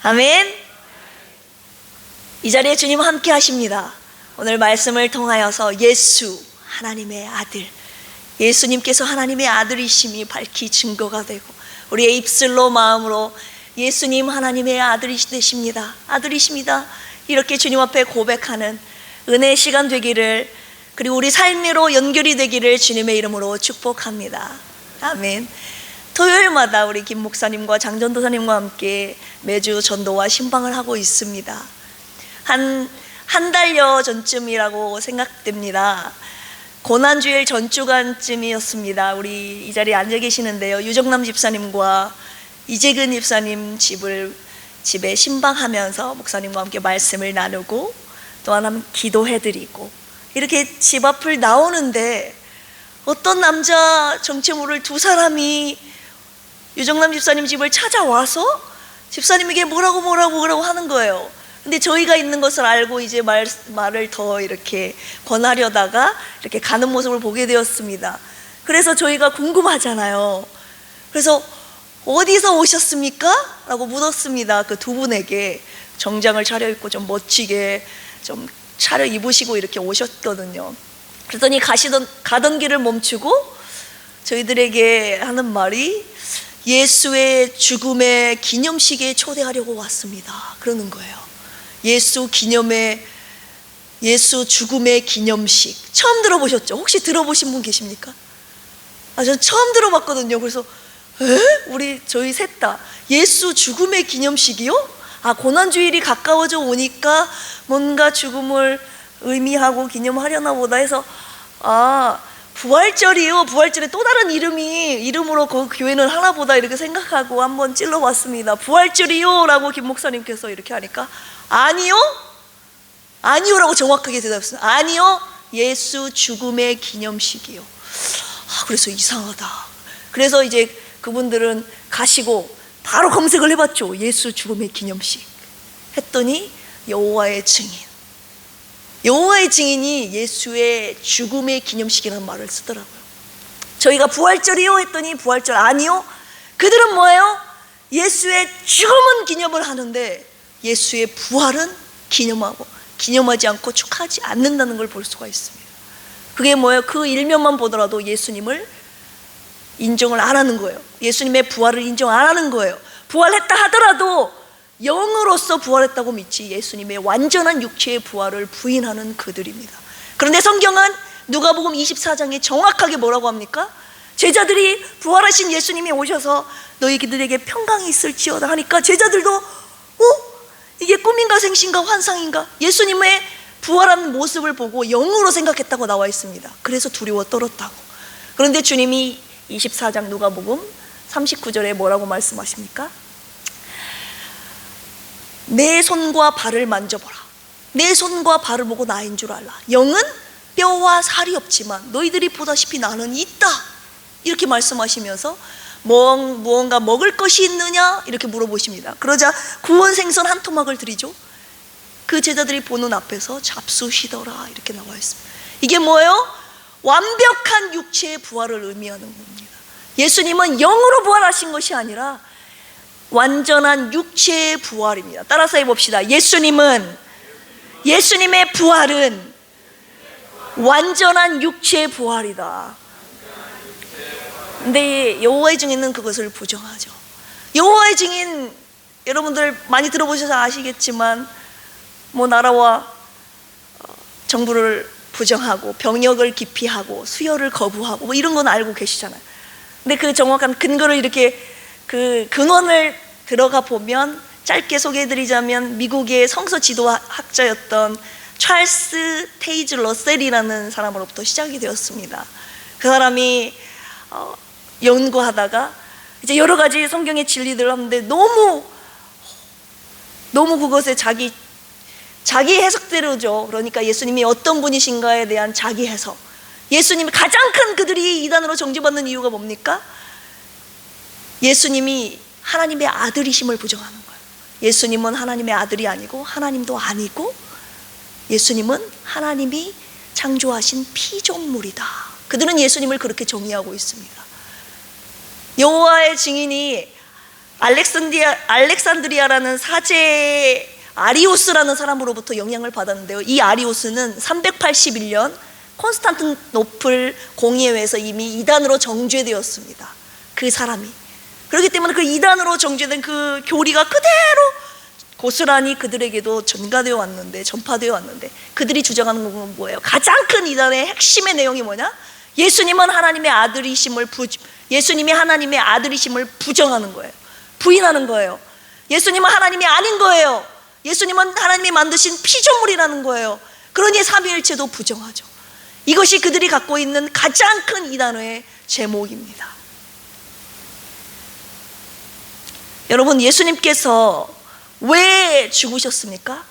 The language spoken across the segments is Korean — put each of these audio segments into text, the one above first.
아멘. 이 자리에 주님 함께 하십니다. 오늘 말씀을 통하여서 예수, 하나님의 아들, 예수님께서 하나님의 아들이심이 밝히 증거가 되고 우리의 입술로 마음으로 예수님 하나님의 아들이십니다, 아들이십니다, 이렇게 주님 앞에 고백하는 은혜의 시간 되기를, 그리고 우리 삶으로 연결이 되기를 주님의 이름으로 축복합니다. 아멘. 토요일마다 우리 김 목사님과 장전도사님과 함께 매주 전도와 신방을 하고 있습니다. 한 달여 전쯤이라고 생각됩니다. 고난주일 전주간쯤이었습니다. 우리 이 자리에 앉아 계시는데요, 유정남 집사님과 이재근 집사님 집에 신방하면서 목사님과 함께 말씀을 나누고 또한 기도해드리고 이렇게 집 앞을 나오는데 어떤 남자 정체 모를 두 사람이 유정남 집사님 집을 찾아와서 집사님에게 뭐라고 하는 거예요. 근데 저희가 있는 것을 알고 이제 말을 더 이렇게 권하려다가 이렇게 가는 모습을 보게 되었습니다. 그래서 저희가 궁금하잖아요. 그래서 어디서 오셨습니까? 라고 묻었습니다. 그 두 분에게. 정장을 차려입고 좀 멋지게 좀 차려입으시고 이렇게 오셨거든요. 그랬더니 가던 길을 멈추고 저희들에게 하는 말이 예수의 죽음의 기념식에 초대하려고 왔습니다, 그러는 거예요. 예수 죽음의 기념식. 처음 들어보셨죠? 혹시 들어보신 분 계십니까? 저는 처음 들어봤거든요. 그래서 저희 셋 다 예수 죽음의 기념식이요? 고난주일이 가까워져 오니까 뭔가 죽음을 의미하고 기념하려나 보다 해서 부활절이요, 부활절에 또 다른 이름으로 그 교회는 하나 보다 이렇게 생각하고 한번 찔러봤습니다. 부활절이요 라고 김 목사님께서 이렇게 하니까 아니요 라고 정확하게 대답했어요. 아니요, 예수 죽음의 기념식이요. 그래서 이상하다. 그래서 이제 그분들은 가시고 바로 검색을 해봤죠. 예수 죽음의 기념식 했더니 여호와의 증인이 예수의 죽음의 기념식이라는 말을 쓰더라고요. 저희가 부활절이요 했더니 부활절 아니요. 그들은 뭐예요? 예수의 죽음은 기념을 하는데 예수의 부활은 기념하지 않고 축하하지 않는다는 걸 볼 수가 있습니다. 그게 뭐예요? 그 일면만 보더라도 예수님을 인정을 안 하는 거예요. 예수님의 부활을 인정 안 하는 거예요. 부활했다 하더라도 영으로서 부활했다고 믿지 예수님의 완전한 육체의 부활을 부인하는 그들입니다. 그런데 성경은 누가복음 24장에 정확하게 뭐라고 합니까? 제자들이 부활하신 예수님이 오셔서 너희들에게 평강이 있을지어다 하니까 제자들도 이게 꿈인가 생신가 환상인가, 예수님의 부활한 모습을 보고 영으로 생각했다고 나와 있습니다. 그래서 두려워 떨었다고. 그런데 주님이 24장 누가복음 39절에 뭐라고 말씀하십니까? 내 손과 발을 만져보라. 내 손과 발을 보고 나인 줄 알라. 영은 뼈와 살이 없지만 너희들이 보다시피 나는 있다, 이렇게 말씀하시면서 무언가 먹을 것이 있느냐 이렇게 물어보십니다. 그러자 구원 생선 한 토막을 드리죠. 그 제자들이 보는 앞에서 잡수시더라, 이렇게 나와 있습니다. 이게 뭐예요? 완벽한 육체의 부활을 의미하는 겁니다. 예수님은 영으로 부활하신 것이 아니라 완전한 육체의 부활입니다. 따라서 해봅시다. 예수님의 부활은 완전한 육체의 부활이다. 근데 여호와의 증인은 그것을 부정하죠. 여호와의 증인, 여러분들 많이 들어보셔서 아시겠지만 나라와 정부를 부정하고 병역을 기피하고 수혈을 거부하고 이런 건 알고 계시잖아요. 근데 그 정확한 근거를 이렇게 그 근원을 들어가 보면, 짧게 소개해드리자면 미국의 성서 지도학자였던 찰스 테이즈 러셀이라는 사람으로부터 시작이 되었습니다. 그 사람이 연구하다가 이제 여러 가지 성경의 진리들을 하는데 너무 그것에 자기 해석대로죠. 그러니까 예수님이 어떤 분이신가에 대한 자기 해석. 예수님이 가장 큰 그들이 이단으로 정죄받는 이유가 뭡니까? 예수님이 하나님의 아들이심을 부정하는 거예요. 예수님은 하나님의 아들이 아니고 하나님도 아니고 예수님은 하나님이 창조하신 피조물이다. 그들은 예수님을 그렇게 정의하고 있습니다. 여호와의 증인이 알렉산드리아라는 사제 아리우스라는 사람으로부터 영향을 받았는데요. 이 아리우스는 381년 콘스탄티노플 공의회에서 이미 이단으로 정죄되었습니다. 그 사람이. 그렇기 때문에 그 이단으로 정죄된 그 교리가 그대로 고스란히 그들에게도 전파되어 왔는데 그들이 주장하는 건 뭐예요? 가장 큰 이단의 핵심의 내용이 뭐냐? 예수님이 하나님의 아들이심을 부정하는 거예요. 부인하는 거예요. 예수님은 하나님이 아닌 거예요. 예수님은 하나님이 만드신 피조물이라는 거예요. 그러니 삼위일체도 부정하죠. 이것이 그들이 갖고 있는 가장 큰 이단의 제목입니다. 여러분, 예수님께서 왜 죽으셨습니까?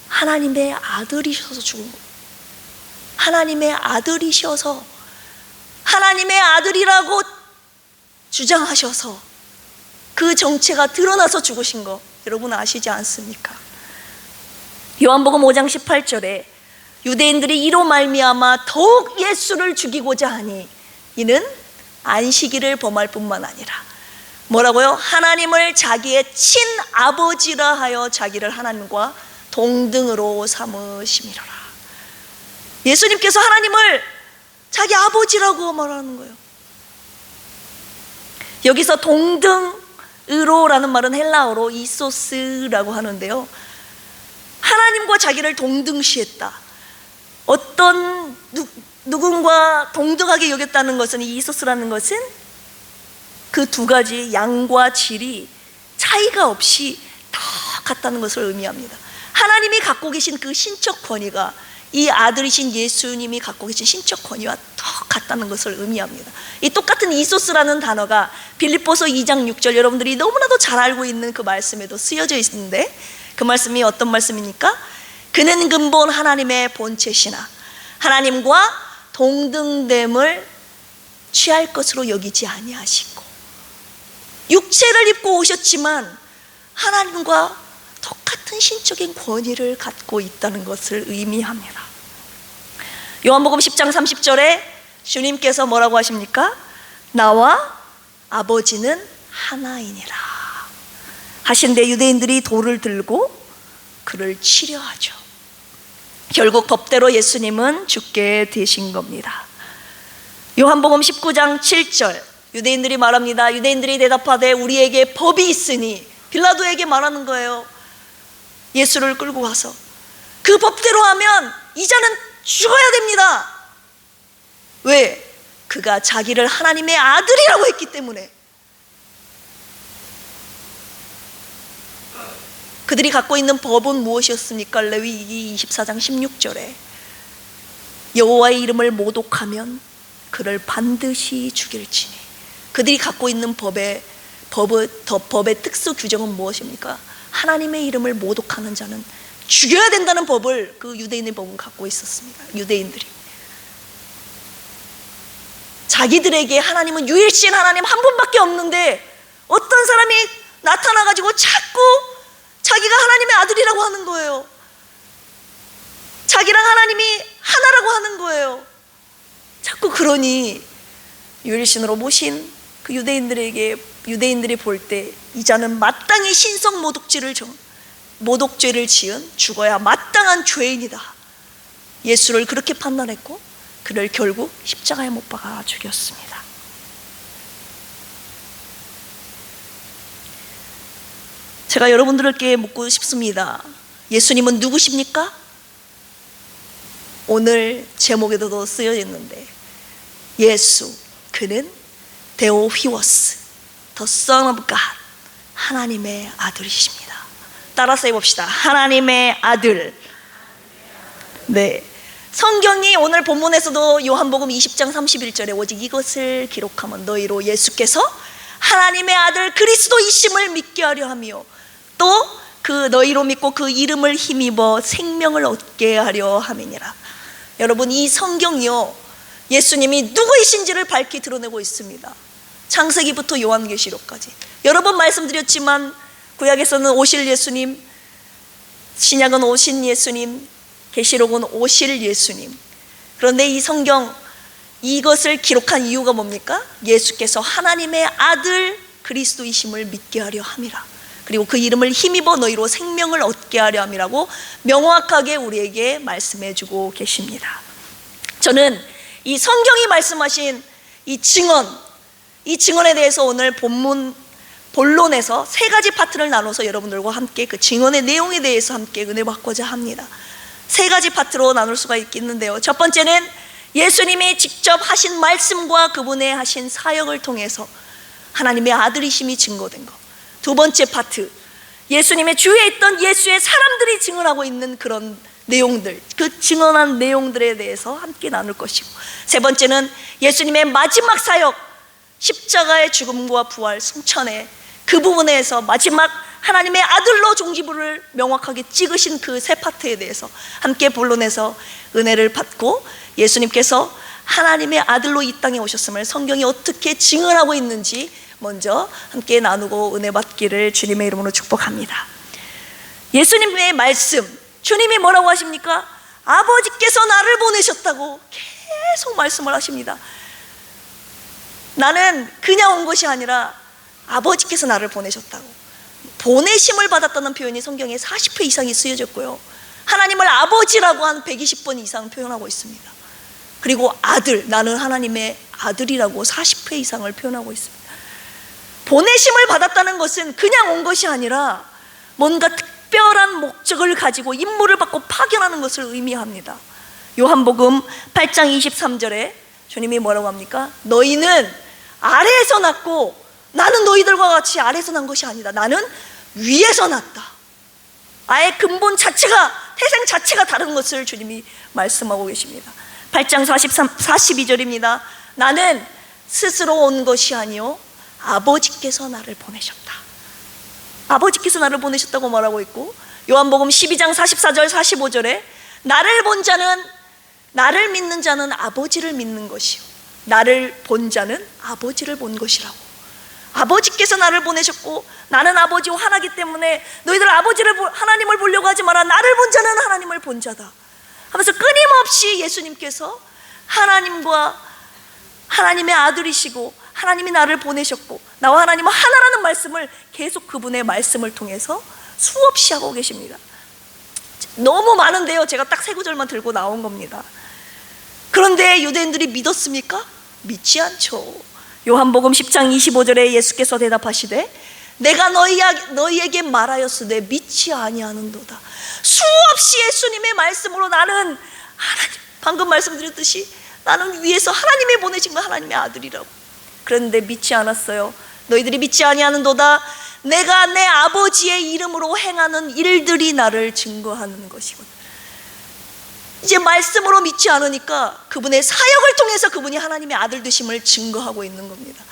하나님의 아들이셔서 죽은 거예요. 하나님의 아들이셔서, 하나님의 아들이라고 주장하셔서 그 정체가 드러나서 죽으신 거 여러분 아시지 않습니까? 요한복음 5장 18절에 유대인들이 이로 말미암아 더욱 예수를 죽이고자 하니 이는 안식일을 범할 뿐만 아니라 뭐라고요? 하나님을 자기의 친아버지라 하여 자기를 하나님과 동등으로 삼으심이로라. 예수님께서 하나님을 자기 아버지라고 말하는 거예요. 여기서 동등으로라는 말은 헬라어로 이소스라고 하는데요, 하나님과 자기를 동등시했다. 어떤 누군가 동등하게 여겼다는 것은, 이 이소스라는 것은 그 두 가지 양과 질이 차이가 없이 다 같다는 것을 의미합니다. 하나님이 갖고 계신 그 신적 권위가 이 아들이신 예수님이 갖고 계신 신적 권위와 똑같다는 것을 의미합니다. 이 똑같은 이소스라는 단어가 빌립보서 2장 6절, 여러분들이 너무나도 잘 알고 있는 그 말씀에도 쓰여져 있는데, 그 말씀이 어떤 말씀입니까? 그는 근본 하나님의 본체시나 하나님과 동등됨을 취할 것으로 여기지 아니하시고, 육체를 입고 오셨지만 하나님과 똑같은 신적인 권위를 갖고 있다는 것을 의미합니다. 요한복음 10장 30절에 주님께서 뭐라고 하십니까? 나와 아버지는 하나이니라 하신데 유대인들이 돌을 들고 그를 치려하죠. 결국 법대로 예수님은 죽게 되신 겁니다. 요한복음 19장 7절 유대인들이 말합니다. 유대인들이 대답하되 우리에게 법이 있으니, 빌라도에게 말하는 거예요. 예수를 끌고 와서 그 법대로 하면 이자는 죽어야 됩니다. 왜? 그가 자기를 하나님의 아들이라고 했기 때문에. 그들이 갖고 있는 법은 무엇이었습니까? 레위기 24장 16절에 여호와의 이름을 모독하면 그를 반드시 죽일지니. 그들이 갖고 있는 법의 특수 규정은 무엇입니까? 하나님의 이름을 모독하는 자는 죽여야 된다는 법을 그 유대인의 법은 갖고 있었습니다. 유대인들이 자기들에게 하나님은 유일신 하나님 한 분밖에 없는데 어떤 사람이 나타나가지고 자꾸 자기가 하나님의 아들이라고 하는 거예요. 자기랑 하나님이 하나라고 하는 거예요. 자꾸 그러니 유일신으로 모신 그 유대인들이 볼 때 이자는 마땅히 신성 모독죄를 지은 죽어야 마땅한 죄인이다. 예수를 그렇게 판단했고 그를 결국 십자가에 못 박아 죽였습니다. 제가 여러분들께 묻고 싶습니다. 예수님은 누구십니까? 오늘 제목에도 쓰여 있는데, 예수, 그는 데오히오스, The Son of God, 하나님의 아들이십니다. 따라서 해봅시다. 하나님의 아들. 네, 성경이 오늘 본문에서도 요한복음 20장 31절에 오직 이것을 기록하면 너희로 예수께서 하나님의 아들 그리스도이심을 믿게 하려 하며 또 그 너희로 믿고 그 이름을 힘입어 생명을 얻게 하려 함이니라. 여러분, 이 성경이요, 예수님이 누구이신지를 밝히 드러내고 있습니다. 창세기부터 요한계시록까지. 여러 번 말씀드렸지만 구약에서는 오실 예수님, 신약은 오신 예수님, 계시록은 오실 예수님. 그런데 이 성경, 이것을 기록한 이유가 뭡니까? 예수께서 하나님의 아들 그리스도이심을 믿게 하려 함이라. 그리고 그 이름을 힘입어 너희로 생명을 얻게 하려 함이라고 명확하게 우리에게 말씀해 주고 계십니다. 저는 이 성경이 말씀하신 이 증언에 대해서 오늘 본론에서 세 가지 파트를 나눠서 여러분들과 함께 그 증언의 내용에 대해서 함께 은혜 받고자 합니다. 세 가지 파트로 나눌 수가 있겠는데요. 첫 번째는 예수님이 직접 하신 말씀과 그분의 하신 사역을 통해서 하나님의 아들이심이 증거된 것. 두 번째 파트, 예수님의 주위에 있던 예수의 사람들이 증언하고 있는 그런 내용들, 그 증언한 내용들에 대해서 함께 나눌 것이고, 세 번째는 예수님의 마지막 사역, 십자가의 죽음과 부활, 승천의 그 부분에서 마지막 하나님의 아들로 종지부를 명확하게 찍으신 그 세 파트에 대해서 함께 본론에서 은혜를 받고, 예수님께서 하나님의 아들로 이 땅에 오셨음을 성경이 어떻게 증언하고 있는지 먼저 함께 나누고 은혜 받기를 주님의 이름으로 축복합니다. 예수님의 말씀, 주님이 뭐라고 하십니까? 아버지께서 나를 보내셨다고 계속 말씀을 하십니다. 나는 그냥 온 것이 아니라 아버지께서 나를 보내셨다고. 보내심을 받았다는 표현이 성경에 40회 이상이 쓰여졌고요, 하나님을 아버지라고 한 120번 이상 표현하고 있습니다. 그리고 아들, 나는 하나님의 아들이라고 40회 이상을 표현하고 있습니다. 보내심을 받았다는 것은 그냥 온 것이 아니라 뭔가 특별한 목적을 가지고 임무를 받고 파견하는 것을 의미합니다. 요한복음 8장 23절에 주님이 뭐라고 합니까? 너희는 아래에서 났고 나는 너희들과 같이 아래에서 난 것이 아니다. 나는 위에서 났다. 아예 근본 자체가, 태생 자체가 다른 것을 주님이 말씀하고 계십니다. 8장 42절입니다. 나는 스스로 온 것이 아니요 아버지께서 나를 보내셨다. 아버지께서 나를 보내셨다고 말하고 있고, 요한복음 12장 44절 45절에 나를 본 자는, 나를 믿는 자는 아버지를 믿는 것이요 나를 본 자는 아버지를 본 것이라고. 아버지께서 나를 보내셨고 나는 아버지와 하나이기 때문에 너희들 하나님을 보려고 하지 마라. 나를 본 자는 하나님을 본 자다 하면서 끊임없이 예수님께서 하나님과 하나님의 아들이시고 하나님이 나를 보내셨고 나와 하나님은 하나라는 말씀을 계속 그분의 말씀을 통해서 수없이 하고 계십니다. 너무 많은데요, 제가 딱 세 구절만 들고 나온 겁니다. 그런데 유대인들이 믿었습니까? 믿지 않죠. 요한복음 10장 25절에 예수께서 대답하시되 내가 너희에게 말하였으되 믿지 아니하는도다. 수없이 예수님의 말씀으로 나는 하나님, 방금 말씀드렸듯이 나는 위에서 하나님이 보내신 거 하나님의 아들이라고. 그런데 믿지 않았어요. 너희들이 믿지 아니하는도다. 내가 내 아버지의 이름으로 행하는 일들이 나를 증거하는 것이군. 이제 말씀으로 믿지 않으니까 그분의 사역을 통해서 그분이 하나님의 아들 되심을 증거하고 있는 겁니다.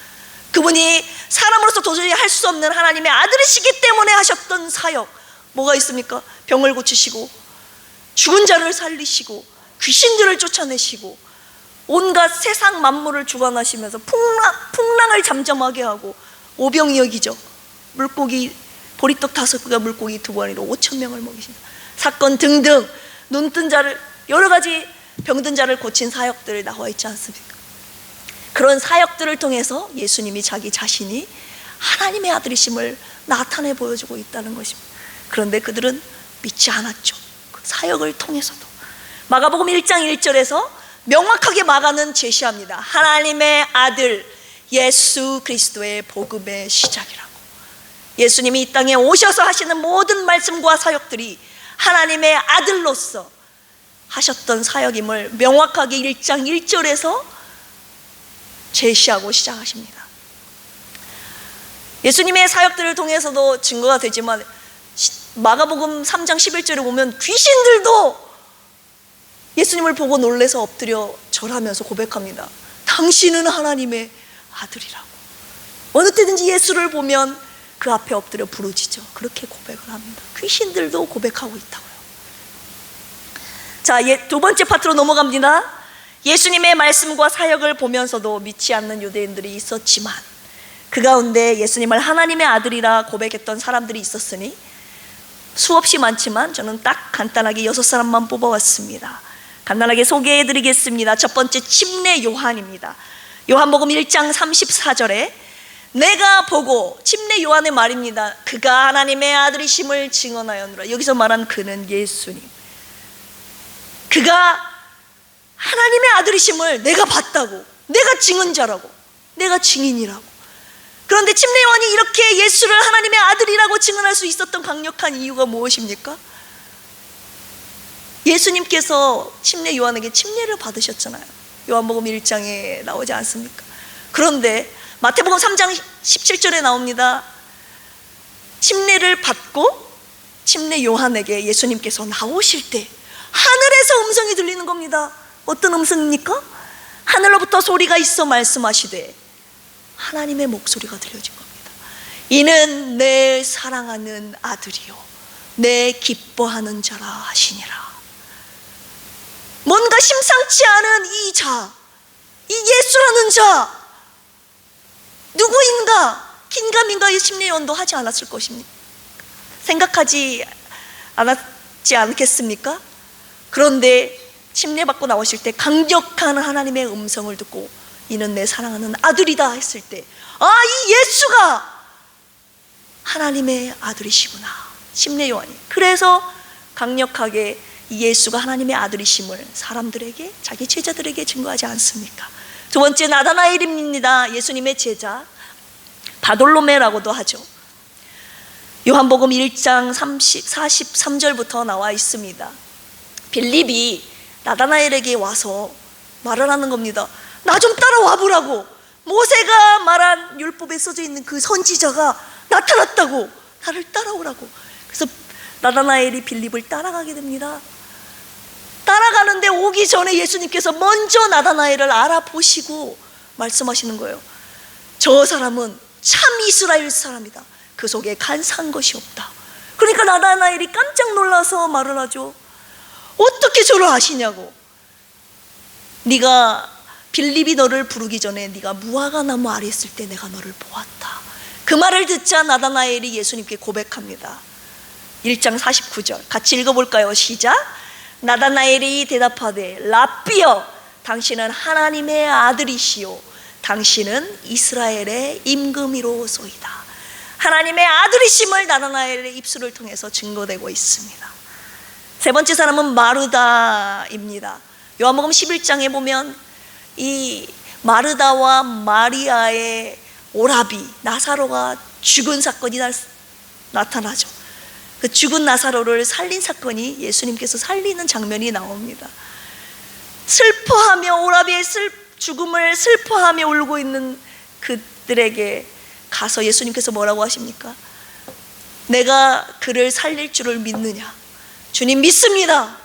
그분이 사람으로서 도저히 할 수 없는 하나님의 아들이시기 때문에 하셨던 사역, 뭐가 있습니까? 병을 고치시고 죽은 자를 살리시고 귀신들을 쫓아내시고 온갖 세상 만물을 주관하시면서 풍랑을 잠잠하게 하고 오병이어기죠. 물고기 보리떡 5개가 물고기 2마리로 5,000명을 먹이신다. 사건 등등, 눈뜬 자를, 여러 가지 병든 자를 고친 사역들이 나와 있지 않습니까? 그런 사역들을 통해서 예수님이 자기 자신이 하나님의 아들이심을 나타내 보여주고 있다는 것입니다. 그런데 그들은 믿지 않았죠. 그 사역을 통해서도. 마가복음 1장 1절에서 명확하게 마가는 제시합니다. 하나님의 아들 예수 그리스도의 복음의 시작이라고. 예수님이 이 땅에 오셔서 하시는 모든 말씀과 사역들이 하나님의 아들로서 하셨던 사역임을 명확하게 1장 1절에서 제시하고 시작하십니다. 예수님의 사역들을 통해서도 증거가 되지만 마가복음 3장 11절에 보면 귀신들도 예수님을 보고 놀라서 엎드려 절하면서 고백합니다. 당신은 하나님의 아들이라고. 어느 때든지 예수를 보면 그 앞에 엎드려 부르짖죠. 그렇게 고백을 합니다. 귀신들도 고백하고 있다고요. 자, 두 번째 파트로 넘어갑니다. 예수님의 말씀과 사역을 보면서도 믿지 않는 유대인들이 있었지만 그 가운데 예수님을 하나님의 아들이라 고백했던 사람들이 있었으니 수없이 많지만 저는 딱 간단하게 6사람만 뽑아왔습니다. 간단하게 소개해드리겠습니다. 첫 번째, 침례 요한입니다. 요한복음 1장 34절에 내가 보고, 침례 요한의 말입니다. 그가 하나님의 아들이심을 증언하였노라. 여기서 말한 그는 예수님. 그가 하나님의 아들이심을 내가 봤다고, 내가 증언자라고, 내가 증인이라고. 그런데 침례 요한이 이렇게 예수를 하나님의 아들이라고 증언할 수 있었던 강력한 이유가 무엇입니까? 예수님께서 침례 요한에게 침례를 받으셨잖아요. 요한복음 1장에 나오지 않습니까? 그런데 마태복음 3장 17절에 나옵니다. 침례를 받고 침례 요한에게 예수님께서 나오실 때 하늘에서 음성이 들리는 겁니다. 어떤 음성입니까? 하늘로부터 소리가 있어 말씀하시되, 하나님의 목소리가 들려진 겁니다. 이는 내 사랑하는 아들이요 내 기뻐하는 자라 하시니라. 뭔가 심상치 않은 이 자, 이 예수라는 자, 누구인가? 긴가민가 침례 요한도 하지 않았을 것입니다. 생각하지 않았지 않겠습니까? 그런데 침례 받고 나오실 때 강력한 하나님의 음성을 듣고 이는 내 사랑하는 아들이다 했을 때, 이 예수가 하나님의 아들이시구나, 침례 요한이. 그래서 강력하게 이 예수가 하나님의 아들이심을 사람들에게, 자기 제자들에게 증거하지 않습니까? 두 번째, 나다나엘입니다. 예수님의 제자, 바돌로메라고도 하죠. 요한복음 1장 43절부터 나와 있습니다. 빌립이 나다나엘에게 와서 말을 하는 겁니다. 나 좀 따라와 보라고. 모세가 말한 율법에 써져 있는 그 선지자가 나타났다고, 나를 따라오라고. 그래서 나다나엘이 빌립을 따라가게 됩니다. 따라가는데 오기 전에 예수님께서 먼저 나다나엘을 알아보시고 말씀하시는 거예요. 저 사람은 참 이스라엘 사람이다. 그 속에 간사한 것이 없다. 그러니까 나다나엘이 깜짝 놀라서 말을 하죠. 어떻게 저를 아시냐고. 네가, 빌립이 너를 부르기 전에 네가 무화과 나무 아래 있을 때 내가 너를 보았다. 그 말을 듣자 나다나엘이 예수님께 고백합니다. 1장 49절 같이 읽어볼까요? 시작. 나다나엘이 대답하되, 랍비여, 당신은 하나님의 아들이시요 당신은 이스라엘의 임금이로소이다. 하나님의 아들이심을 나다나엘의 입술을 통해서 증거되고 있습니다. 세 번째 사람은 마르다입니다. 요한복음 11장에 보면 이 마르다와 마리아의 오라비 나사로가 죽은 사건이 나타나죠. 그 죽은 나사로를 살린 사건이 예수님께서 살리는 장면이 나옵니다. 슬퍼하며, 오라비의 죽음을 슬퍼하며 울고 있는 그들에게 가서 예수님께서 뭐라고 하십니까? 내가 그를 살릴 줄을 믿느냐? 주님, 믿습니다.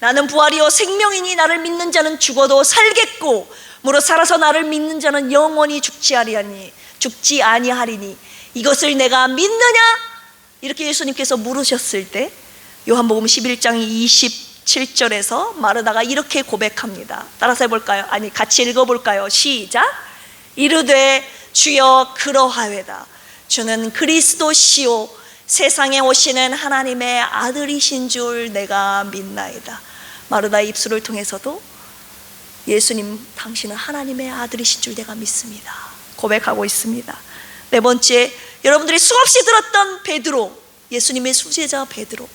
나는 부활이요 생명이니 나를 믿는 자는 죽어도 살겠고 무릇 살아서 나를 믿는 자는 영원히 죽지 아니하리니 이것을 내가 믿느냐? 이렇게 예수님께서 물으셨을 때 요한복음 11장 27절에서 마르다가 이렇게 고백합니다. 따라서 해볼까요? 아니, 같이 읽어볼까요? 시작. 이르되 주여 그러하외다. 주는 그리스도시요 세상에 오시는 하나님의 아들이신 줄 내가 믿나이다. 마르다의 입술을 통해서도 예수님, 당신은 하나님의 아들이신 줄 내가 믿습니다, 고백하고 있습니다. 네 번째, 여러분들이 수없이 들었던 베드로, 예수님의 수제자 베드로.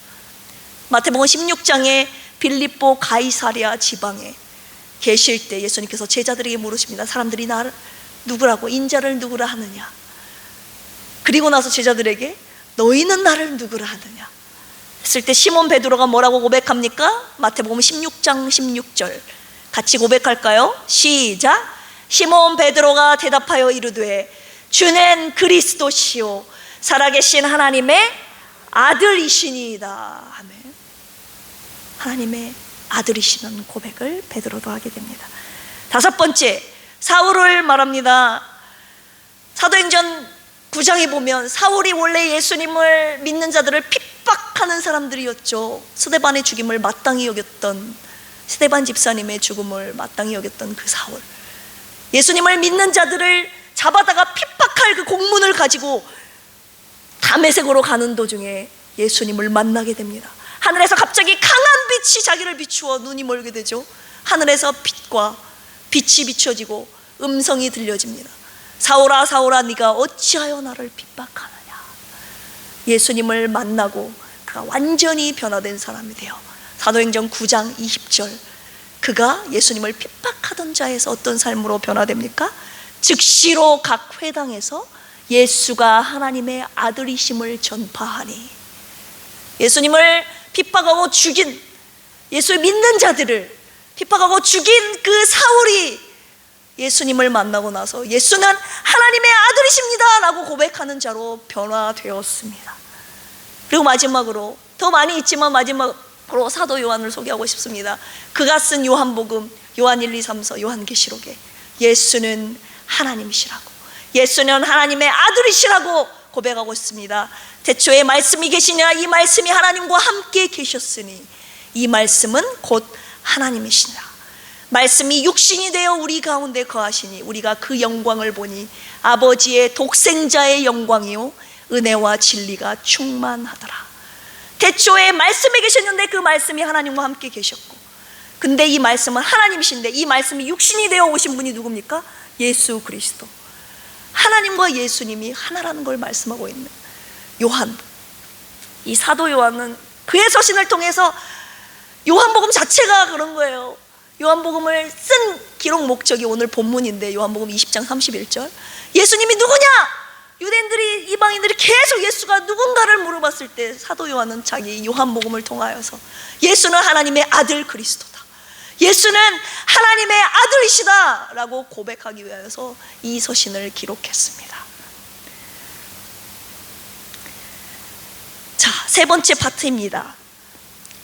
마태복음 16장에 빌립보 가이사랴 지방에 계실 때 예수님께서 제자들에게 물으십니다. 사람들이 나를 누구라고, 인자를 누구라 하느냐? 그리고 나서 제자들에게 너희는 나를 누구라 하느냐 했을 때 시몬 베드로가 뭐라고 고백합니까? 마태복음 16장 16절 같이 고백할까요? 시작. 시몬 베드로가 대답하여 이르되 주는 그리스도시요 살아계신 하나님의 아들이시니이다. 아멘. 하나님의 아들이시는 고백을 베드로도 하게 됩니다. 다섯 번째, 사울을 말합니다. 사도행전 9장에 보면 사울이 원래 예수님을 믿는 자들을 핍박하는 사람들이었죠. 스데반의 죽임을 마땅히 여겼던, 스데반 집사님의 죽음을 마땅히 여겼던 그 사울, 예수님을 믿는 자들을 잡아다가 핍박할 그 공문을 가지고 다메섹으로 가는 도중에 예수님을 만나게 됩니다. 하늘에서 갑자기 강한 빛이 자기를 비추어 눈이 멀게 되죠. 하늘에서 빛이 비춰지고 음성이 들려집니다. 사울아 사울아 네가 어찌하여 나를 핍박하느냐. 예수님을 만나고 그가 완전히 변화된 사람이 돼요. 사도행전 9장 20절, 그가 예수님을 핍박하던 자에서 어떤 삶으로 변화됩니까? 즉시로 각 회당에서 예수가 하나님의 아들이심을 전파하니. 예수님을 핍박하고 죽인, 예수를 믿는 자들을 핍박하고 죽인 그 사울이 예수님을 만나고 나서 예수는 하나님의 아들이십니다 라고 고백하는 자로 변화되었습니다. 그리고 마지막으로, 더 많이 있지만 마지막으로 사도 요한을 소개하고 싶습니다. 그가 쓴 요한복음, 요한 1, 2, 3서 요한계시록에 예수는 하나님이시라고, 예수는 하나님의 아들이시라고 고백하고 있습니다. 태초에 말씀이 계시니라, 이 말씀이 하나님과 함께 계셨으니 이 말씀은 곧 하나님이시니라. 말씀이 육신이 되어 우리 가운데 거하시니 우리가 그 영광을 보니 아버지의 독생자의 영광이요 은혜와 진리가 충만하더라. 태초에 말씀이 계셨는데 그 말씀이 하나님과 함께 계셨고, 근데 이 말씀은 하나님이신데 이 말씀이 육신이 되어 오신 분이 누굽니까? 예수 그리스도. 하나님과 예수님이 하나라는 걸 말씀하고 있는 요한, 이 사도 요한은 그의 서신을 통해서 요한복음 자체가 그런 거예요. 요한복음을 쓴 기록 목적이 오늘 본문인데, 요한복음 20장 31절, 예수님이 누구냐? 유대인들이, 이방인들이 계속 예수가 누군가를 물어봤을 때 사도 요한은 자기 요한복음을 통하여서 예수는 하나님의 아들 그리스도다, 예수는 하나님의 아들이시다 라고 고백하기 위해서 이 서신을 기록했습니다. 자, 세 번째 파트입니다.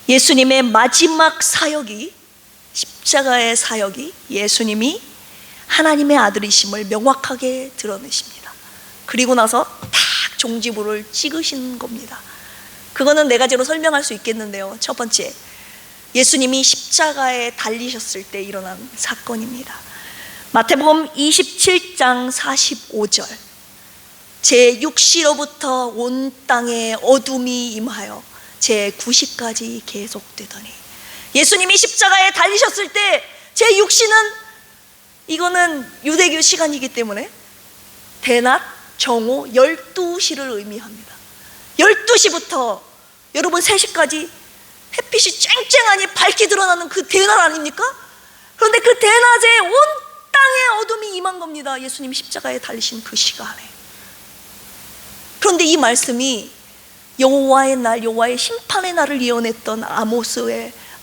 예수님의 마지막 사역이, 십자가의 사역이 예수님이 하나님의 아들이심을 명확하게 드러내십니다. 그리고 나서 딱 종지부를 찍으신 겁니다. 그거는 네 가지로 설명할 수 있겠는데요. 첫 번째, 예수님이 십자가에 달리셨을 때 일어난 사건입니다. 마태복음 27장 45절, 제6시로부터 온 땅에 어둠이 임하여 제9시까지 계속되더니. 예수님이 십자가에 달리셨을 때 제6시는, 이거는 유대교 시간이기 때문에 대낮, 정오, 12시를 의미합니다. 12시부터 여러분 3시까지 햇빛이 쨍쨍하니 밝게 드러나는 그 대낮 아닙니까? 그런데 그 대낮에 온 땅에 어둠이 임한 겁니다. 예수님 십자가에 달리신 그 시간에. 그런데 이 말씀이 여호와의 날, 여호와의 심판의 날을 예언했던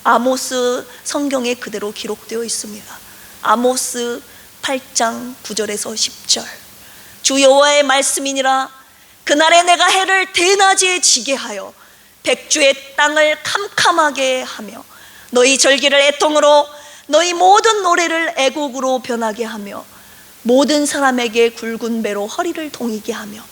아모스 성경에 그대로 기록되어 있습니다. 아모스 8장 9절에서 10절, 주 여호와의 말씀이니라. 그날에 내가 해를 대낮에 지게 하여 백주의 땅을 캄캄하게 하며 너희 절기를 애통으로, 너희 모든 노래를 애곡으로 변하게 하며 모든 사람에게 굵은 배로 허리를 동이게 하며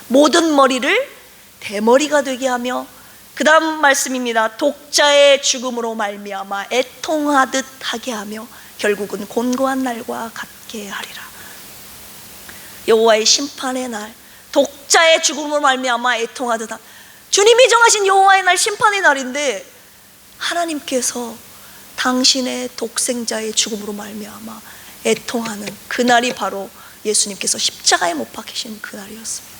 모든 머리를 대머리가 되게 하며, 그 다음 말씀입니다. 독자의 죽음으로 말미암아 애통하듯 하게 하며 결국은 곤고한 날과 같게 하리라. 여호와의 심판의 날, 독자의 죽음으로 말미암아 애통하듯 하며, 주님이 정하신 여호와의 날, 심판의 날인데 하나님께서 당신의 독생자의 죽음으로 말미암아 애통하는 그 날이 바로 예수님께서 십자가에 못 박히신 그 날이었습니다.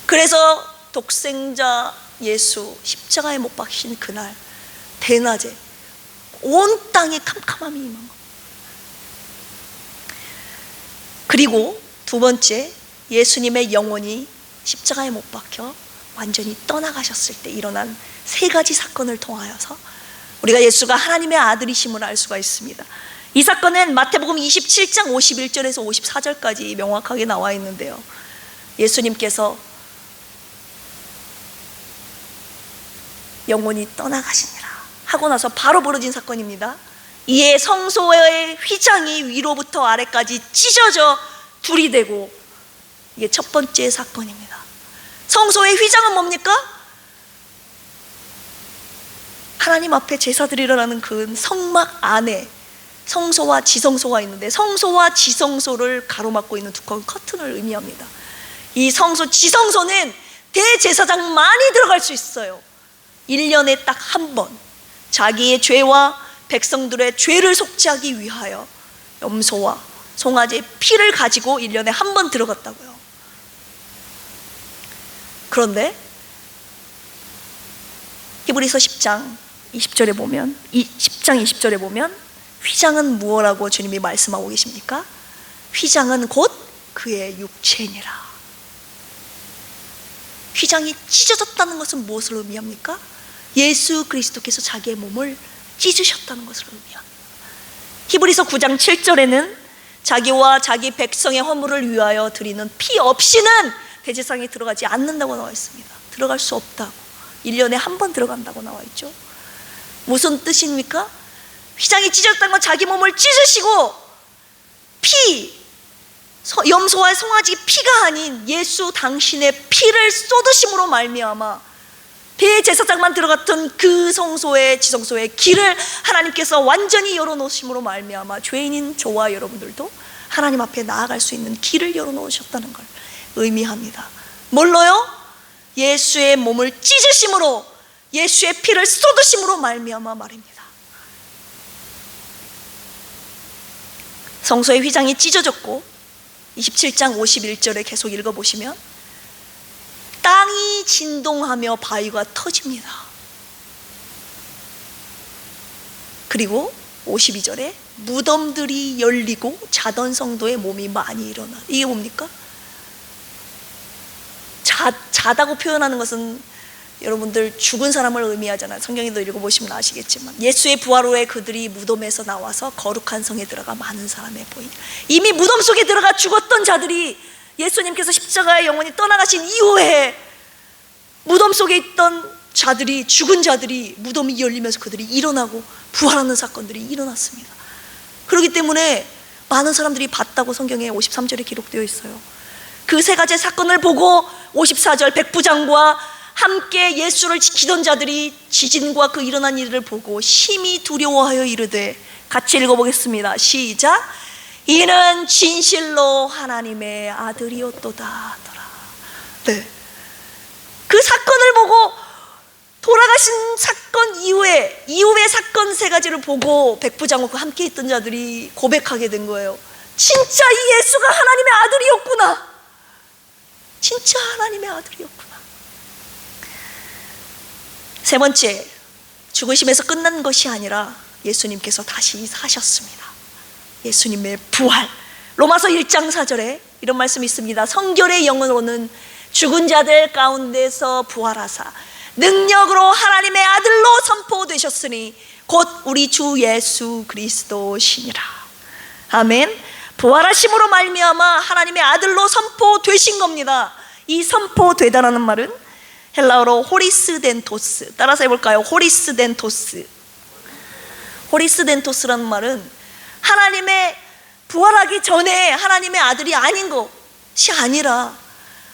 그래서 독생자 예수 십자가에 못 박히신 그날 대낮에 온 땅에 캄캄함이 임한 겁니다. 그리고 두 번째, 예수님의 영혼이 십자가에 못 박혀 완전히 떠나가셨을 때 일어난 세 가지 사건을 통하여서 우리가 예수가 하나님의 아들이심을 알 수가 있습니다. 이 사건은 마태복음 27장 51절에서 54절까지 명확하게 나와 있는데요, 예수님께서 영혼이 떠나가시니라 하고 나서 바로 벌어진 사건입니다. 이에 성소의 휘장이 위로부터 아래까지 찢어져 둘이 되고, 이게 첫 번째 사건입니다. 성소의 휘장은 뭡니까? 하나님 앞에 제사 드리러라는 그 성막 안에 성소와 지성소가 있는데, 성소와 지성소를 가로막고 있는 두꺼운 커튼을 의미합니다. 이 성소, 지성소는 대제사장만이 들어갈 수 있어요. 1년에 딱 한 번 자기의 죄와 백성들의 죄를 속죄하기 위하여 염소와 송아지의 피를 가지고 1년에 한 번 들어갔다고요. 그런데 히브리서 10장 20절에 보면, 10장 20절에 보면 휘장은 무엇라고 주님이 말씀하고 계십니까? 휘장은 곧 그의 육체니라. 휘장이 찢어졌다는 것은 무엇을 의미합니까? 예수 그리스도께서 자기의 몸을 찢으셨다는 것을 의미합니다. 히브리서 9장 7절에는 자기와 자기 백성의 허물을 위하여 드리는 피 없이는 대제사장에 들어가지 않는다고 나와 있습니다. 들어갈 수 없다고, 1년에 한 번 들어간다고 나와 있죠. 무슨 뜻입니까? 휘장이 찢어졌다는 건 자기 몸을 찢으시고 염소와 송아지 피가 아닌 예수 당신의 피를 쏟으심으로 말미암아 대제사장만 들어갔던 그 성소의 지성소의 길을 하나님께서 완전히 열어놓으심으로 말미암아 죄인인 저와 여러분들도 하나님 앞에 나아갈 수 있는 길을 열어놓으셨다는 걸 의미합니다. 뭘로요? 예수의 몸을 찢으심으로, 예수의 피를 쏟으심으로 말미암아 말입니다. 성소의 휘장이 찢어졌고 27장 51절에 계속 읽어보시면 땅이 진동하며 바위가 터집니다. 그리고 52절에 무덤들이 열리고 자던 성도의 몸이 많이 일어나. 이게 뭡니까? 자다고 표현하는 것은 여러분들 죽은 사람을 의미하잖아요. 성경에도 읽어보시면 아시겠지만 예수의 부활 후에 그들이 무덤에서 나와서 거룩한 성에 들어가 많은 사람의 보인, 이미 무덤 속에 들어가 죽었던 자들이 예수님께서 십자가에 영원히 떠나가신 이후에 무덤 속에 있던 자들이, 죽은 자들이 무덤이 열리면서 그들이 일어나고 부활하는 사건들이 일어났습니다. 그렇기 때문에 많은 사람들이 봤다고 성경에 53절에 기록되어 있어요. 그 세 가지 사건을 보고 54절 백부장과 함께 예수를 지키던 자들이 지진과 그 일어난 일을 보고 심히 두려워하여 이르되, 같이 읽어보겠습니다. 시작. 이는 진실로 하나님의 아들이었도다 하더라. 네. 그 사건을 보고 돌아가신 사건 이후의 사건 세 가지를 보고 백부장과 함께 있던 자들이 고백하게 된 거예요. 진짜 이 예수가 하나님의 아들이었구나. 진짜 하나님의 아들이었구나. 세 번째, 죽으심에서 끝난 것이 아니라 예수님께서 다시 사셨습니다. 예수님의 부활. 로마서 1장 4절에 이런 말씀이 있습니다. 성결의 영으로는 죽은 자들 가운데서 부활하사 능력으로 하나님의 아들로 선포되셨으니 곧 우리 주 예수 그리스도시니라. 아멘. 부활하심으로 말미암아 하나님의 아들로 선포되신 겁니다. 이 선포되다라는 말은 헬라어로 호리스덴토스. 따라서 해볼까요? 호리스덴토스. 호리스덴토스라는 말은 하나님의 부활하기 전에 하나님의 아들이 아닌 것이 아니라,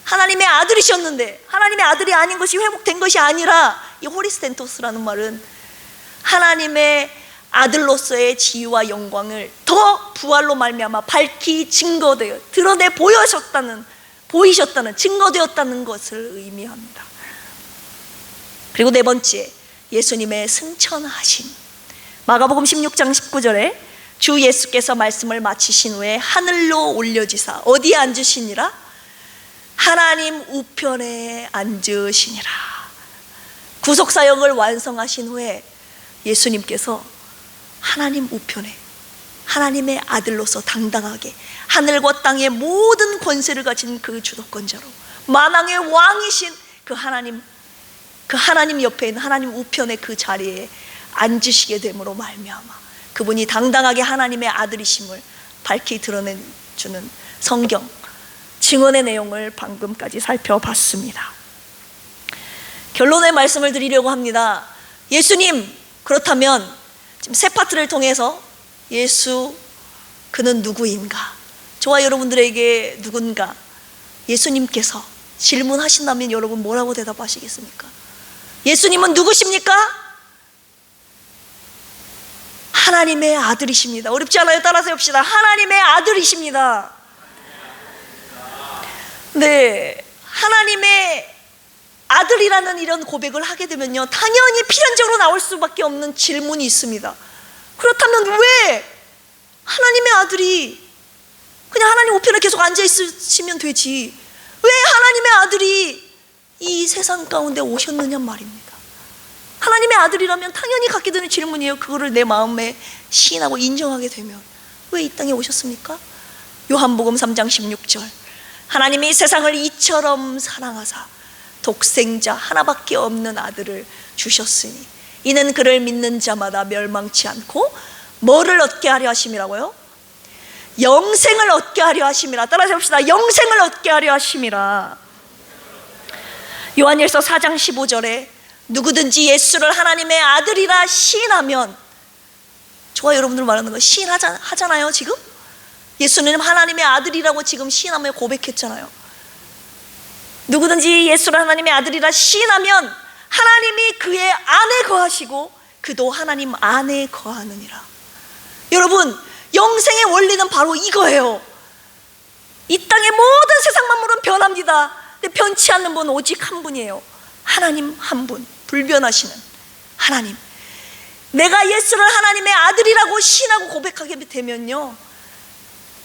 하나님의 아들이셨는데 하나님의 아들이 아닌 것이 회복된 것이 아니라, 이 호리스덴토스라는 말은 하나님의 아들로서의 지위와 영광을 더 부활로 말미암아 밝히 증거되어 드러내 보이셨다는 증거되었다는 것을 의미합니다. 그리고 네 번째, 예수님의 승천하심. 마가복음 16장 19절에 주 예수께서 말씀을 마치신 후에 하늘로 올려지사 어디에 앉으시니라? 하나님 우편에 앉으시니라. 구속사역을 완성하신 후에 예수님께서 하나님 우편에 하나님의 아들로서 당당하게 하늘과 땅의 모든 권세를 가진 그 주도권자로 만왕의 왕이신 그 하나님 옆에 있는 하나님 우편의 그 자리에 앉으시게 됨으로 말미암아 그분이 당당하게 하나님의 아들이심을 밝히 드러내주는 성경 증언의 내용을 방금까지 살펴봤습니다. 결론의 말씀을 드리려고 합니다. 예수님, 그렇다면 지금 세 파트를 통해서 예수, 그는 누구인가? 저와 여러분들에게 누군가 예수님께서 질문하신다면 여러분 뭐라고 대답하시겠습니까? 예수님은 누구십니까? 하나님의 아들이십니다. 어렵지 않아요? 따라서 해봅시다. 하나님의 아들이십니다. 네, 하나님의 아들이라는 이런 고백을 하게 되면요, 당연히 필연적으로 나올 수밖에 없는 질문이 있습니다. 그렇다면 왜 하나님의 아들이 그냥 하나님 우편에 계속 앉아 있으시면 되지. 왜 하나님의 아들이 이 세상 가운데 오셨느냐 말입니다. 하나님의 아들이라면 당연히 갖게 되는 질문이에요. 그거를 내 마음에 시인하고 인정하게 되면 왜 이 땅에 오셨습니까? 요한복음 3장 16절, 하나님이 세상을 이처럼 사랑하사 독생자 하나밖에 없는 아들을 주셨으니 이는 그를 믿는 자마다 멸망치 않고 뭐를 얻게 하려 하심이라고요? 영생을 얻게 하려 하심이라. 따라서 봅시다. 영생을 얻게 하려 하심이라. 요한일서 4장 15절에 누구든지 예수를 하나님의 아들이라 시인하면, 저와 여러분들 말하는 거 시인하잖아요. 지금 예수는 하나님의 아들이라고 지금 시인하며 고백했잖아요. 누구든지 예수를 하나님의 아들이라 시인하면 하나님이 그의 안에 거하시고 그도 하나님 안에 거하느니라. 여러분, 영생의 원리는 바로 이거예요. 이 땅의 모든 세상 만물은 변합니다. 근데 변치 않는 분은 오직 한 분이에요. 하나님 한 분, 불변하시는 하나님. 내가 예수를 하나님의 아들이라고 시인하고 고백하게 되면요,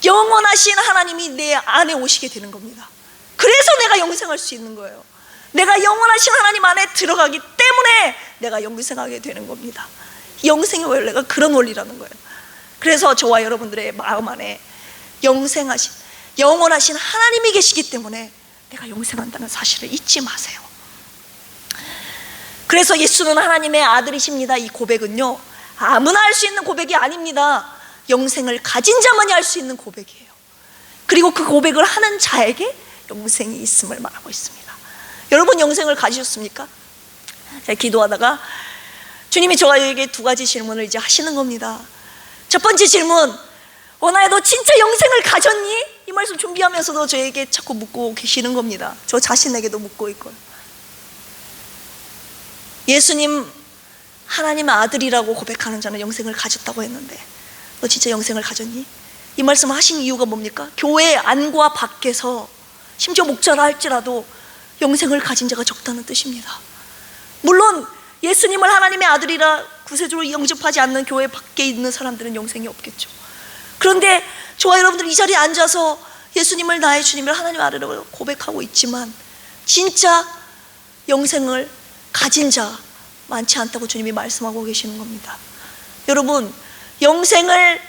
영원하신 하나님이 내 안에 오시게 되는 겁니다. 그래서 내가 영생할 수 있는 거예요. 내가 영원하신 하나님 안에 들어가기 때문에 내가 영생하게 되는 겁니다. 영생의 원리가 그런 원리라는 거예요. 그래서 저와 여러분들의 마음 안에 영생하신, 영원하신 하나님이 계시기 때문에 내가 영생한다는 사실을 잊지 마세요. 그래서 예수는 하나님의 아들이십니다. 이 고백은요, 아무나 할 수 있는 고백이 아닙니다. 영생을 가진 자만이 할 수 있는 고백이에요. 그리고 그 고백을 하는 자에게 영생이 있음을 말하고 있습니다. 여러분, 영생을 가지셨습니까? 제가 기도하다가 주님이 저에게 두 가지 질문을 이제 하시는 겁니다. 첫 번째 질문, 원아야 너 진짜 영생을 가졌니? 이 말씀 준비하면서도 저에게 자꾸 묻고 계시는 겁니다. 저 자신에게도 묻고 있고요. 예수님 하나님의 아들이라고 고백하는 자는 영생을 가졌다고 했는데 너 진짜 영생을 가졌니? 이 말씀을 하신 이유가 뭡니까? 교회 안과 밖에서 심지어 목자라 할지라도 영생을 가진 자가 적다는 뜻입니다. 물론 예수님을 하나님의 아들이라 구세주로 영접하지 않는 교회 밖에 있는 사람들은 영생이 없겠죠. 그런데 저와 여러분들 이 자리에 앉아서 예수님을 나의 주님을 하나님의 아들이라고 고백하고 있지만 진짜 영생을 가진 자 많지 않다고 주님이 말씀하고 계시는 겁니다. 여러분, 영생을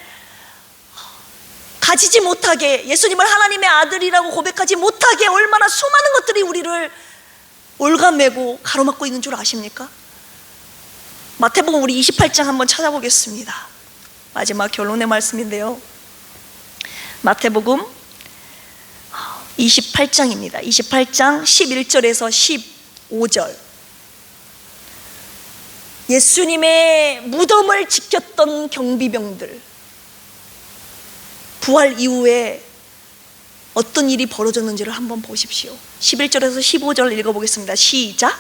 가지지 못하게, 예수님을 하나님의 아들이라고 고백하지 못하게 얼마나 수많은 것들이 우리를 올가매고 가로막고 있는 줄 아십니까? 마태복음 우리 28장 한번 찾아보겠습니다. 마지막 결론의 말씀인데요, 마태복음 28장입니다. 28장 11절에서 15절. 예수님의 무덤을 지켰던 경비병들, 부활 이후에 어떤 일이 벌어졌는지를 한번 보십시오. 11절에서 15절 읽어보겠습니다. 시작.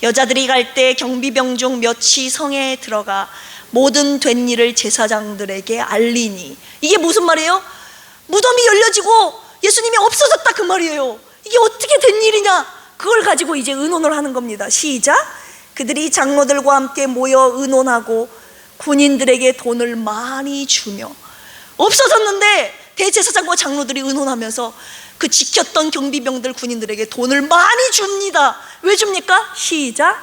여자들이 갈 때 경비병 중 몇이 성에 들어가 모든 된 일을 제사장들에게 알리니. 이게 무슨 말이에요? 무덤이 열려지고 예수님이 없어졌다 그 말이에요. 이게 어떻게 된 일이냐? 그걸 가지고 이제 의논을 하는 겁니다. 시작. 그들이 장로들과 함께 모여 의논하고 군인들에게 돈을 많이 주며. 없어졌는데 대제사장과 장로들이 의논하면서 그 지켰던 경비병들 군인들에게 돈을 많이 줍니다. 왜 줍니까? 시작.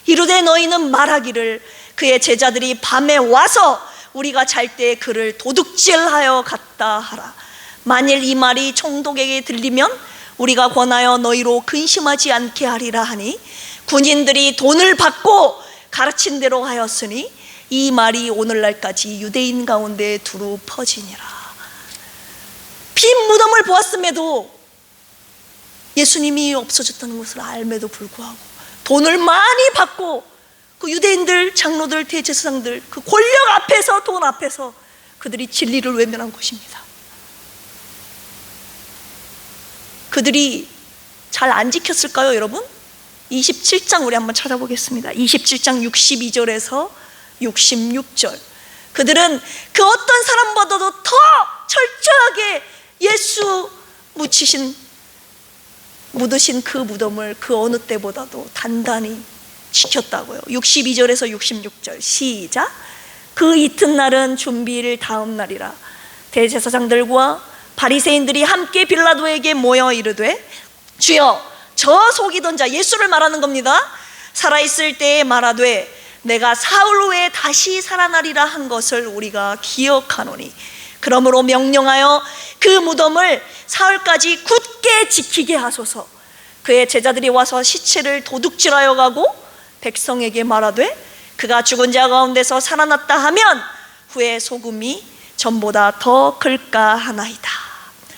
이르되 너희는 말하기를 그의 제자들이 밤에 와서 우리가 잘 때 그를 도둑질하여 갔다 하라. 만일 이 말이 총독에게 들리면 우리가 권하여 너희로 근심하지 않게 하리라 하니 군인들이 돈을 받고 가르친 대로 하였으니 이 말이 오늘날까지 유대인 가운데 두루 퍼지니라. 빈 무덤을 보았음에도, 예수님이 없어졌다는 것을 알매도 불구하고 돈을 많이 받고 그 유대인들, 장로들, 대제사장들 그 권력 앞에서, 돈 앞에서 그들이 진리를 외면한 것입니다. 그들이 잘 안 지켰을까요, 여러분? 27장 우리 한번 찾아보겠습니다. 27장 62절에서 66절. 그들은 그 어떤 사람보다도 더 철저하게 예수 묻으신 그 무덤을 그 어느 때보다도 단단히 지켰다고요. 62절에서 66절 시작. 그 이튿날은 준비일 다음 날이라 대제사장들과 바리새인들이 함께 빌라도에게 모여 이르되 주여, 저 속이던 자 예수를 말하는 겁니다. 살아있을 때에 말하되 내가 사흘 후에 다시 살아나리라 한 것을 우리가 기억하노니 그러므로 명령하여 그 무덤을 사흘까지 굳게 지키게 하소서. 그의 제자들이 와서 시체를 도둑질하여 가고 백성에게 말하되 그가 죽은 자 가운데서 살아났다 하면 후에 소금이 전보다 더 클까 하나이다.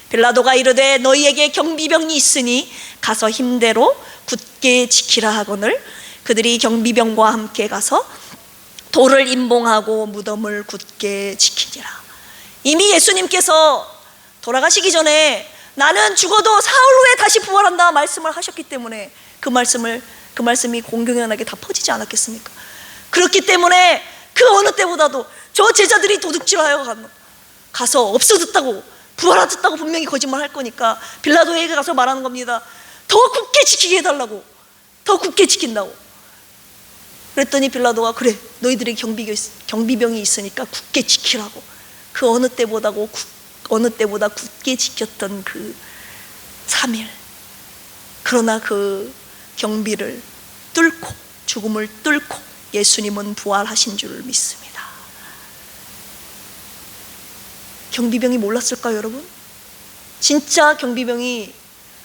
빌라도가 이르되 너희에게 경비병이 있으니 가서 힘대로 굳게 지키라 하거늘 그들이 경비병과 함께 가서 돌을 임봉하고 무덤을 굳게 지키니라. 이미 예수님께서 돌아가시기 전에 나는 죽어도 사흘 후에 다시 부활한다 말씀을 하셨기 때문에 그 말씀이 공공연하게 다 퍼지지 않았겠습니까? 그렇기 때문에 그 어느 때보다도 저 제자들이 도둑질하여 가서 없어졌다고, 부활하셨다고 분명히 거짓말 할 거니까 빌라도에게 가서 말하는 겁니다. 더 굳게 지키게 해달라고, 더 굳게 지킨다고. 그랬더니 빌라도가 그래, 너희들이 경비병이 있으니까 굳게 지키라고. 그 어느 때보다 굳게 지켰던 그 3일. 그러나 그 경비를 뚫고, 죽음을 뚫고 예수님은 부활하신 줄 믿습니다. 경비병이 몰랐을까요, 여러분? 진짜 경비병이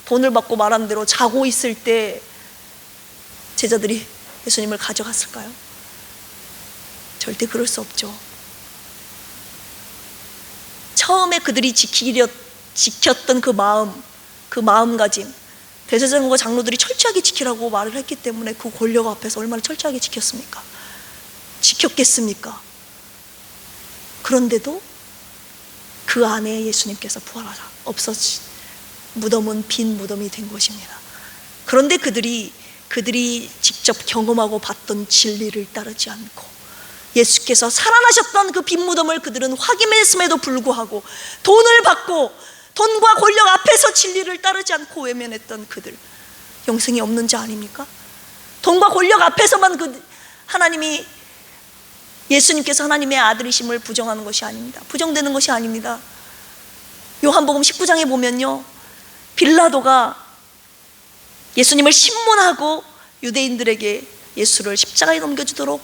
돈을 받고 말한 대로 자고 있을 때 제자들이 예수님을 가져갔을까요? 절대 그럴 수 없죠. 처음에 그들이 지켰던 그 마음가짐, 대제사장과 장로들이 철저하게 지키라고 말을 했기 때문에 그 권력 앞에서 얼마나 철저하게 지켰겠습니까? 그런데도 그 안에 예수님께서 부활하사 없어진 무덤은 빈 무덤이 된 것입니다. 그런데 그들이 직접 경험하고 봤던 진리를 따르지 않고 예수께서 살아나셨던 그 빈 무덤을 그들은 확인했음에도 불구하고 돈을 받고 돈과 권력 앞에서 진리를 따르지 않고 외면했던 그들, 영생이 없는 자 아닙니까? 돈과 권력 앞에서만 예수님께서 하나님의 아들이심을 부정하는 것이 아닙니다. 부정되는 것이 아닙니다. 요한복음 19장에 보면요, 빌라도가 예수님을 신문하고 유대인들에게 예수를 십자가에 넘겨주도록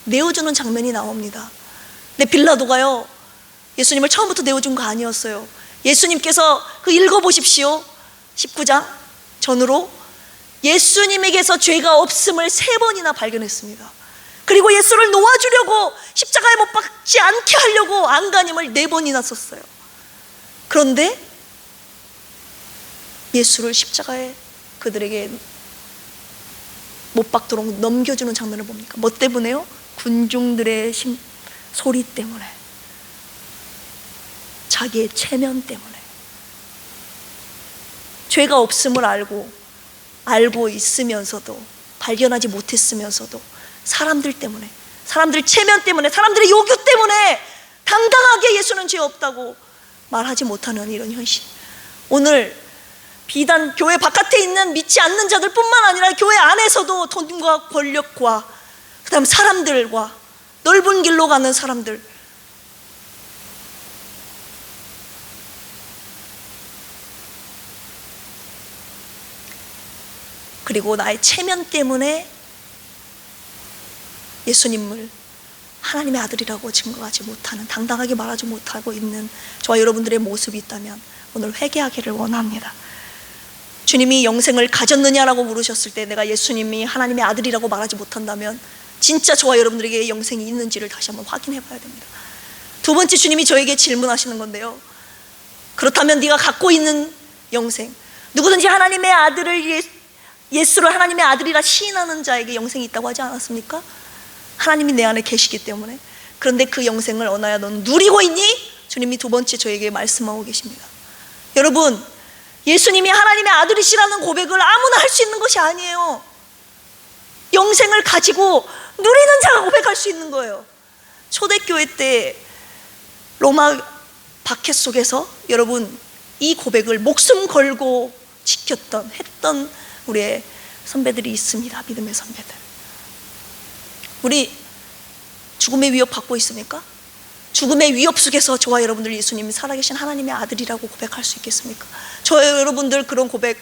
내어주는 장면이 나옵니다. 근데 빌라도가요, 예수님을 처음부터 내어준 거 아니었어요. 예수님께서 읽어보십시오. 19장 전으로 예수님에게서 죄가 없음을 3번이나 발견했습니다. 그리고 예수를 놓아주려고 십자가에 못 박지 않게 하려고 안간힘을 4번이나 썼어요. 그런데 예수를 십자가에 그들에게 못 박도록 넘겨주는 장면을 봅니까? 뭐 때문에요? 군중들의 소리 때문에, 자기의 체면 때문에. 죄가 없음을 알고 있으면서도, 발견하지 못했으면서도 사람들 때문에, 사람들 체면 때문에, 사람들의 요구 때문에 당당하게 예수는 죄 없다고 말하지 못하는 이런 현실. 오늘 비단 교회 바깥에 있는 믿지 않는 자들 뿐만 아니라 교회 안에서도 돈과 권력과 그다음 사람들과 넓은 길로 가는 사람들, 그리고 나의 체면 때문에 예수님을 하나님의 아들이라고 증거하지 못하는, 당당하게 말하지 못하고 있는 저와 여러분들의 모습이 있다면 오늘 회개하기를 원합니다. 주님이 영생을 가졌느냐라고 물으셨을 때 내가 예수님이 하나님의 아들이라고 말하지 못한다면 진짜 저와 여러분들에게 영생이 있는지를 다시 한번 확인해 봐야 됩니다. 두 번째, 주님이 저에게 질문하시는 건데요, 그렇다면 네가 갖고 있는 영생, 누구든지 하나님의 아들을 예수를 하나님의 아들이라 시인하는 자에게 영생이 있다고 하지 않았습니까? 하나님이 내 안에 계시기 때문에. 그런데 그 영생을 언하야 넌 누리고 있니? 주님이 두 번째 저에게 말씀하고 계십니다. 여러분, 예수님이 하나님의 아들이시라는 고백을 아무나 할 수 있는 것이 아니에요. 영생을 가지고 누리는 자가 고백할 수 있는 거예요. 초대교회 때 로마 박해 속에서 여러분 이 고백을 목숨 걸고 했던 우리의 선배들이 있습니다. 믿음의 선배들. 우리 죽음의 위협 받고 있습니까? 죽음의 위협 속에서 저와 여러분들 예수님이 살아계신 하나님의 아들이라고 고백할 수 있겠습니까? 저와 여러분들 그런 고백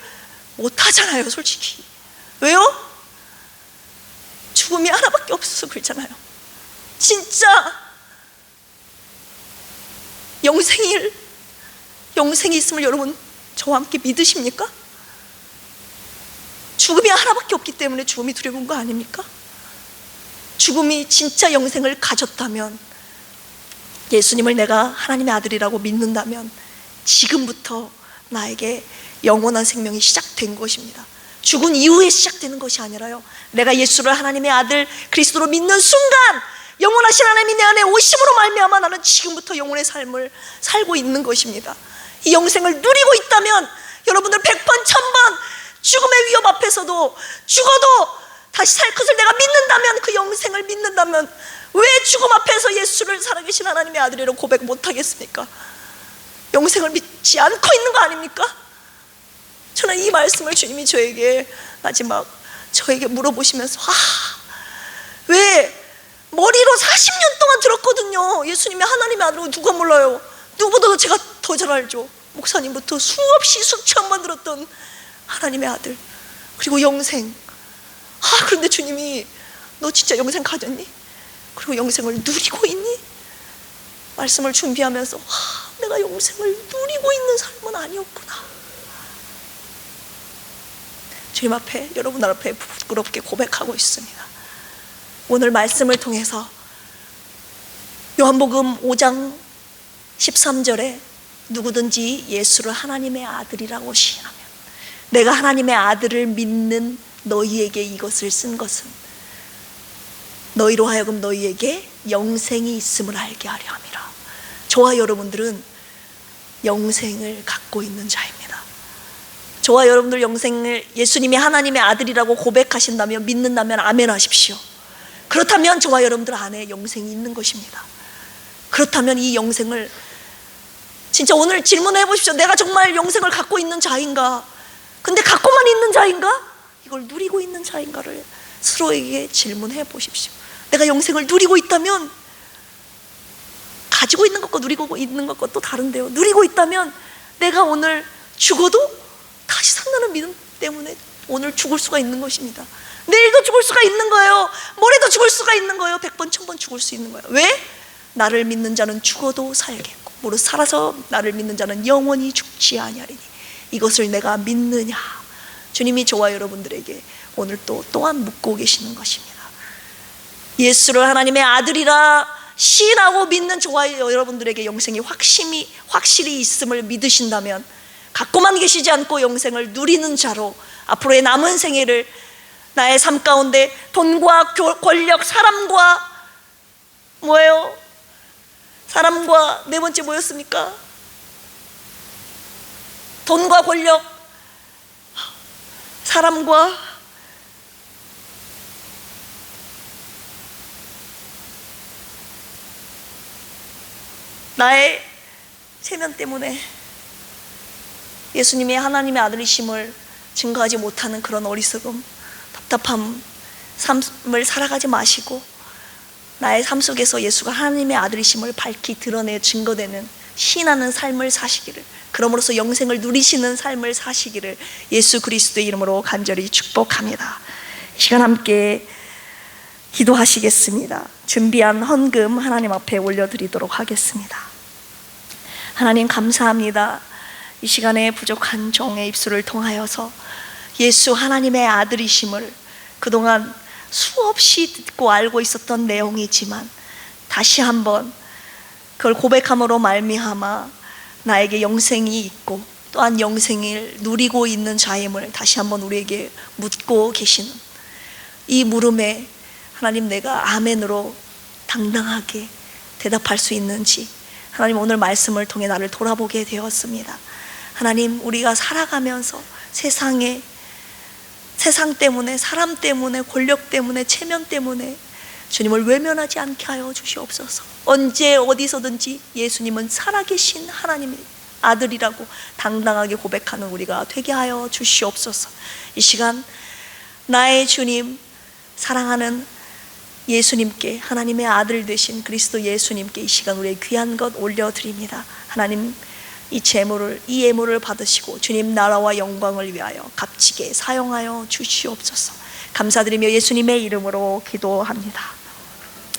못하잖아요, 솔직히. 왜요? 죽음이 하나밖에 없어서 그렇잖아요. 진짜 영생이 있음을 여러분 저와 함께 믿으십니까? 죽음이 하나밖에 없기 때문에 죽음이 두려운 거 아닙니까? 죽음이 진짜 영생을 가졌다면, 예수님을 내가 하나님의 아들이라고 믿는다면 지금부터 나에게 영원한 생명이 시작된 것입니다. 죽은 이후에 시작되는 것이 아니라요, 내가 예수를 하나님의 아들 그리스도로 믿는 순간 영원하신 하나님이 내 안에 오심으로 말미암아 나는 지금부터 영원의 삶을 살고 있는 것입니다. 이 영생을 누리고 있다면 여러분들 100번 1000번 죽음의 위협 앞에서도 죽어도 다시 살 것을 내가 믿는다면, 그 영생을 믿는다면 왜 죽음 앞에서 예수를 살아계신 하나님의 아들이라고 고백 못하겠습니까? 영생을 믿지 않고 있는 거 아닙니까? 저는 이 말씀을 주님이 저에게 마지막 저에게 물어보시면서 왜 머리로 40년 동안 들었거든요. 예수님이 하나님의 아들이라고 누가 몰라요? 누구보다도 제가 더 잘 알죠. 목사님부터 수없이 수천 번 들었던 하나님의 아들, 그리고 영생. 그런데 주님이 너 진짜 영생 가졌니? 그리고 영생을 누리고 있니? 말씀을 준비하면서 내가 영생을 누리고 있는 삶은 아니었구나. 주님 앞에, 여러분 앞에 부끄럽게 고백하고 있습니다. 오늘 말씀을 통해서 요한복음 5장 13절에 누구든지 예수를 하나님의 아들이라고 시인하면, 내가 하나님의 아들을 믿는 너희에게 이것을 쓴 것은 너희로 하여금 너희에게 영생이 있음을 알게 하려 함이라. 저와 여러분들은 영생을 갖고 있는 자입니다. 저와 여러분들 영생을, 예수님이 하나님의 아들이라고 고백하신다면, 믿는다면 아멘 하십시오. 그렇다면 저와 여러분들 안에 영생이 있는 것입니다. 그렇다면 이 영생을 진짜 오늘 질문해 보십시오. 내가 정말 영생을 갖고 있는 자인가? 근데 갖고만 있는 자인가? 이걸 누리고 있는 자인가를 스스로에게 질문해 보십시오. 내가 영생을 누리고 있다면, 가지고 있는 것과 누리고 있는 것과 또 다른데요, 누리고 있다면 내가 오늘 죽어도 다시 산다는 믿음 때문에 오늘 죽을 수가 있는 것입니다. 내일도 죽을 수가 있는 거예요. 모레도 죽을 수가 있는 거예요. 100번 1000번 죽을 수 있는 거예요. 왜? 나를 믿는 자는 죽어도 살겠고 무릇 살아서 나를 믿는 자는 영원히 죽지 아니하리니 이것을 내가 믿느냐. 주님이 저와 여러분들에게 오늘 또한 묻고 계시는 것입니다. 예수를 하나님의 아들이라 시인하고 믿는 저와 여러분들에게 영생이 확실히 있음을 믿으신다면, 갖고만 계시지 않고 영생을 누리는 자로 앞으로의 남은 생애를 나의 삶 가운데 돈과 권력, 사람과 뭐예요? 사람과, 네 번째 뭐였습니까? 돈과 권력, 사람과 나의 체면 때문에 예수님이 하나님의 아들이심을 증거하지 못하는 그런 어리석음, 답답함, 삶을 살아가지 마시고 나의 삶 속에서 예수가 하나님의 아들이심을 밝히 드러내 증거되는 신하는 삶을 사시기를, 그러므로서 영생을 누리시는 삶을 사시기를 예수 그리스도의 이름으로 간절히 축복합니다. 이 시간 함께 기도하시겠습니다. 준비한 헌금 하나님 앞에 올려드리도록 하겠습니다. 하나님 감사합니다. 이 시간에 부족한 종의 입술을 통하여서 예수 하나님의 아들이심을 그동안 수없이 듣고 알고 있었던 내용이지만 다시 한번 그걸 고백함으로 말미암아 나에게 영생이 있고 또한 영생을 누리고 있는 자임을 다시 한번 우리에게 묻고 계시는 이 물음에 하나님, 내가 아멘으로 당당하게 대답할 수 있는지 하나님 오늘 말씀을 통해 나를 돌아보게 되었습니다. 하나님, 우리가 살아가면서 세상 때문에, 사람 때문에, 권력 때문에, 체면 때문에 주님을 외면하지 않게 하여 주시옵소서. 언제 어디서든지 예수님은 살아계신 하나님의 아들이라고 당당하게 고백하는 우리가 되게 하여 주시옵소서. 이 시간 나의 주님, 사랑하는 예수님께, 하나님의 아들 되신 그리스도 예수님께 이 시간 우리의 귀한 것 올려드립니다. 하나님, 이 예물을 받으시고 주님 나라와 영광을 위하여 값지게 사용하여 주시옵소서. 감사드리며 예수님의 이름으로 기도합니다.